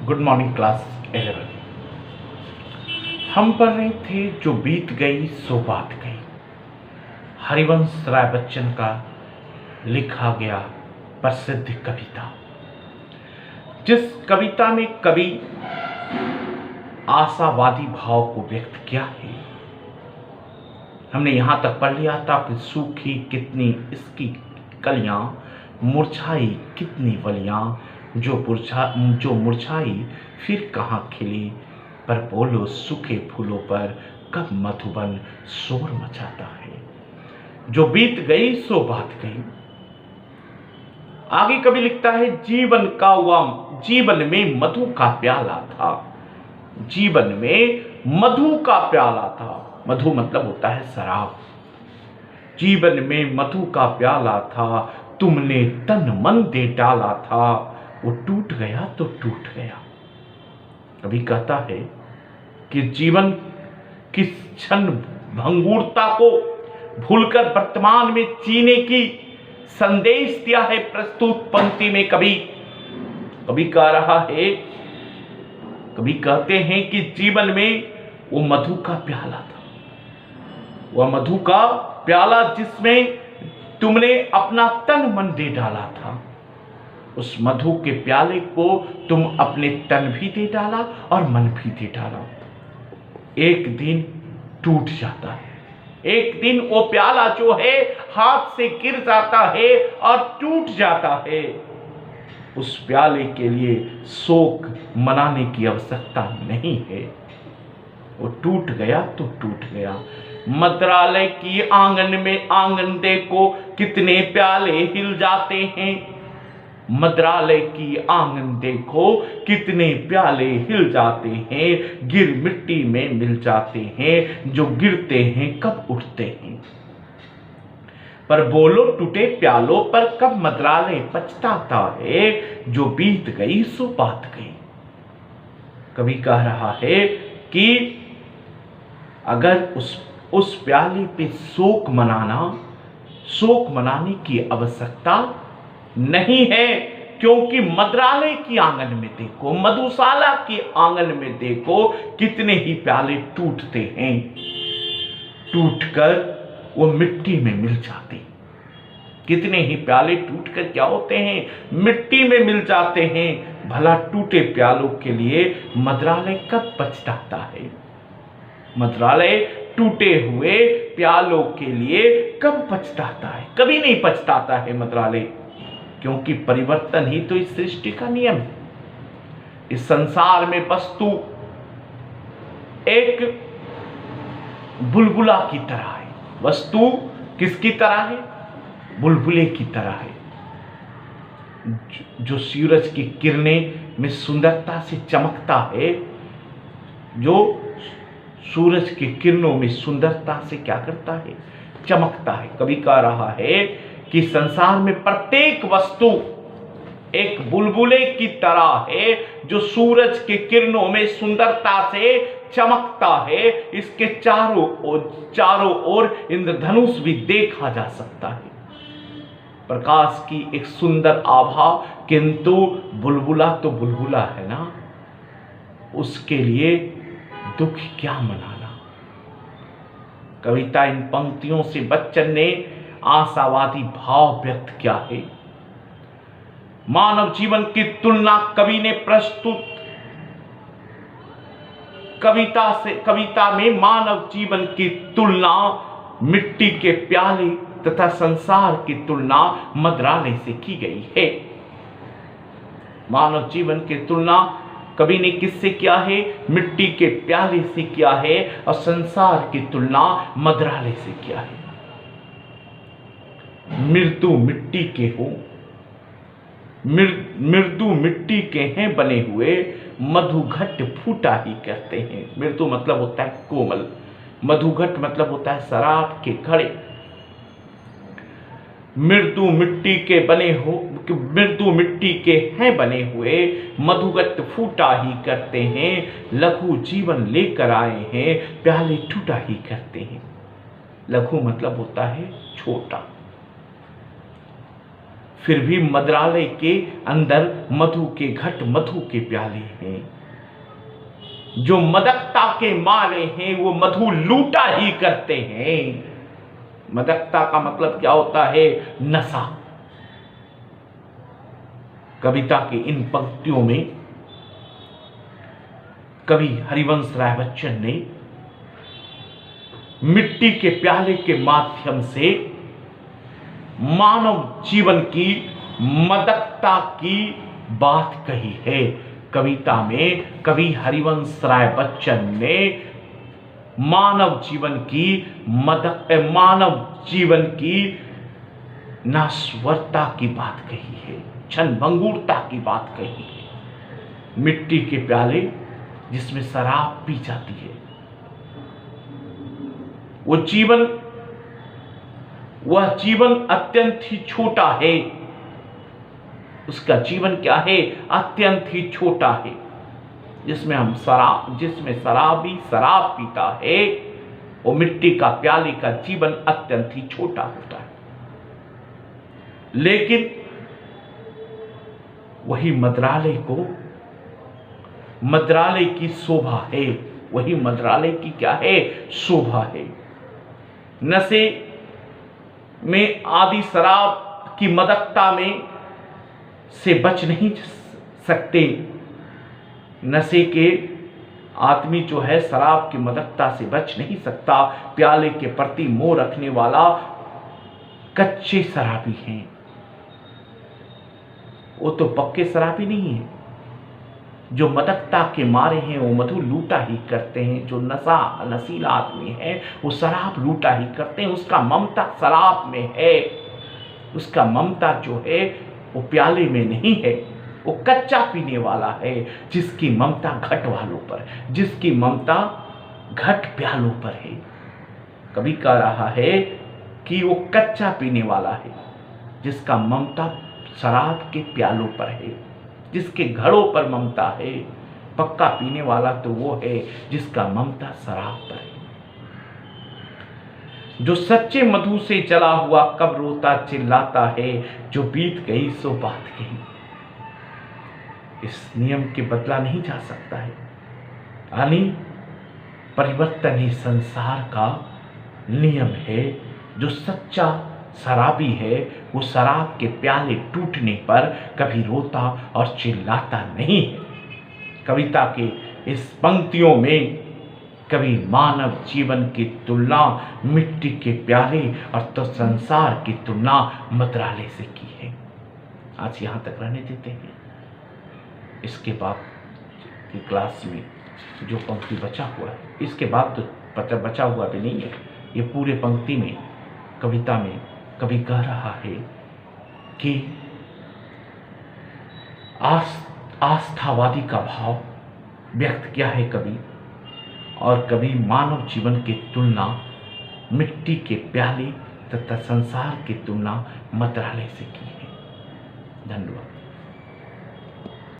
Good morning class 11। हम पढ़ रहे थे जो बीत गई सो बात गई, हरिवंश राय बच्चन का लिखा गया प्रसिद्ध कविता। जिस कविता में कवि आशावादी भाव को व्यक्त किया है। हमने यहाँ तक पढ़ लिया था कि सूखी कितनी इसकी कलियां, मुरझाई कितनी वलियां, जो मुरझाई फिर कहाँ खिली, पर बोलो सूखे फूलों पर कब मधुबन शोर मचाता है। जो बीत गई सो बात गई। आगे कवि लिखता है, जीवन में मधु का प्याला था। जीवन में मधु का प्याला था। मधु मतलब होता है शराब। जीवन में मधु का प्याला था, तुमने तन मन दे डाला था, वो टूट गया तो टूट गया। कवि कहता है कि जीवन की क्षण भंगुरता को भूलकर वर्तमान में जीने की संदेश दिया है प्रस्तुत पंक्ति में। कवि कह रहा है, कवि कहते हैं कि जीवन में वो मधु का प्याला था, वह मधु का प्याला जिसमें तुमने अपना तन मन दे डाला था। उस मधु के प्याले को तुम अपने तन भी दे डाला और मन भी दे डाला। एक दिन टूट जाता है, एक दिन वो प्याला जो है हाथ से गिर जाता है और टूट जाता है। उस प्याले के लिए शोक मनाने की आवश्यकता नहीं है। वो टूट गया तो टूट गया। मंत्रालय की आंगन देखो कितने प्याले हिल जाते हैं। मंत्रालय की आंगन देखो कितने प्याले हिल जाते हैं, गिर मिट्टी में मिल जाते हैं, जो गिरते हैं कब उठते हैं। पर बोलो टूटे प्यालों पर कब मंत्रालय पछताता है, जो बीत गई सो बात गई। कवि कह रहा है कि अगर उस प्याले पे शोक मनाने की आवश्यकता नहीं है, क्योंकि मंत्रालय की आंगन में देखो, मधुशाला के आंगन में देखो कितने ही प्याले टूटते हैं, टूटकर वो मिट्टी में मिल जाते हैं। कितने ही प्याले टूटकर क्या होते हैं, मिट्टी में मिल जाते हैं। भला टूटे प्यालों के लिए मंत्रालय कब पछताता है। मंत्रालय टूटे हुए प्यालों के लिए कब पछताता है। कभी नहीं पछताता है मंत्रालय, क्योंकि परिवर्तन ही तो इस सृष्टि का नियम है। इस संसार में वस्तु एक बुलबुला की तरह है। वस्तु किसकी तरह है? बुलबुले की तरह है, जो सूरज की किरणें में सुंदरता से चमकता है, जो सूरज की किरणों में सुंदरता से क्या करता है, चमकता है। कवि कह रहा है कि संसार में प्रत्येक वस्तु एक बुलबुले की तरह है, जो सूरज के किरणों में सुंदरता से चमकता है। इसके चारों ओर इंद्रधनुष भी देखा जा सकता है, प्रकाश की एक सुंदर आभा, किंतु बुलबुला तो बुलबुला है ना, उसके लिए दुख क्या मनाना। कविता इन पंक्तियों से बच्चन ने आशावादी भाव व्यक्त किया है। मानव जीवन की तुलना कवि ने प्रस्तुत कविता में मानव जीवन की तुलना मिट्टी के प्याले तथा संसार की तुलना मंत्रालय से की गई है। मानव जीवन की तुलना कवि ने किससे किया है? मिट्टी के प्याले से किया है, और संसार की तुलना मंत्रालय से किया है। मृत्यु मिट्टी के हो, मृदु मिट्टी के हैं बने हुए, मधुघट फूटा ही करते हैं। मृत्यु मतलब होता है कोमल, मधुघट मतलब होता है शराब के घड़े। मृदु मिट्टी के हैं बने हुए, मधुघट फूटा ही करते हैं, लघु जीवन लेकर आए हैं, प्याले टूटा ही करते हैं। लघु मतलब होता है छोटा। फिर भी मद्रालय के अंदर मधु के घट, मधु के प्याले हैं। जो मदकता के मारे हैं वो मधु लूटा ही करते हैं। मदकता का मतलब क्या होता है? नशा। कविता के इन पंक्तियों में कवि हरिवंश राय बच्चन ने मिट्टी के प्याले के माध्यम से मानव जीवन की मदकता की बात कही है। कविता में कवि हरिवंश राय बच्चन ने मानव जीवन की नाश्वरता की बात कही है, क्षणभंगुरता की बात कही है। मिट्टी के प्याले जिसमें शराब पी जाती है, वह जीवन अत्यंत ही छोटा है। उसका जीवन क्या है? अत्यंत ही छोटा है। जिसमें शराबी शराब पीता है, वो मिट्टी का प्याले का जीवन अत्यंत ही छोटा होता है। लेकिन वही मद्रालय की शोभा है, वही मद्रालय की क्या है? शोभा है। नशे में आदि शराब की मदकता में से बच नहीं सकते। नशे के आदमी जो है शराब की मदकता से बच नहीं सकता। प्याले के प्रति मोह रखने वाला कच्चे शराबी हैं, वो तो पक्के शराबी नहीं है। जो मदकता के मारे हैं वो मधु लूटा ही करते हैं। जो नशीला आदमी है वो शराब लूटा ही करते हैं। उसका ममता शराब में है, उसका ममता जो है वो प्याले में नहीं है। वो कच्चा पीने वाला है जिसकी ममता घट वालों पर, जिसकी ममता घट प्यालों पर है। कभी कह रहा है कि वो कच्चा पीने वाला है जिसका ममता शराब के प्यालों पर है, जिसके घड़ों पर ममता है। पक्का पीने वाला तो वो है जिसका ममता शराब पर है। जो सच्चे मधु से जला हुआ कब रोता चिल्लाता है, जो बीत गई सो बात गई। इस नियम के बदला नहीं जा सकता है। यानी परिवर्तन ही संसार का नियम है। जो सच्चा शराबी है वो शराब के प्याले टूटने पर कभी रोता और चिल्लाता नहीं है। कविता के इस पंक्तियों में कभी मानव जीवन की तुलना मिट्टी के प्याले और तो संसार की तुलना मद्रालय से की है। आज यहाँ तक रहने देते हैं। इसके बाद की क्लास में जो पंक्ति बचा हुआ है, इसके बाद तो बचा हुआ भी नहीं है। ये पूरे पंक्ति में कविता में कवि कह रहा है कि आस्थावादी का भाव व्यक्त किया है कवि, और कभी मानव जीवन की तुलना मिट्टी के प्याले तथा संसार की तुलना मद्रालय से की है। धन्यवाद।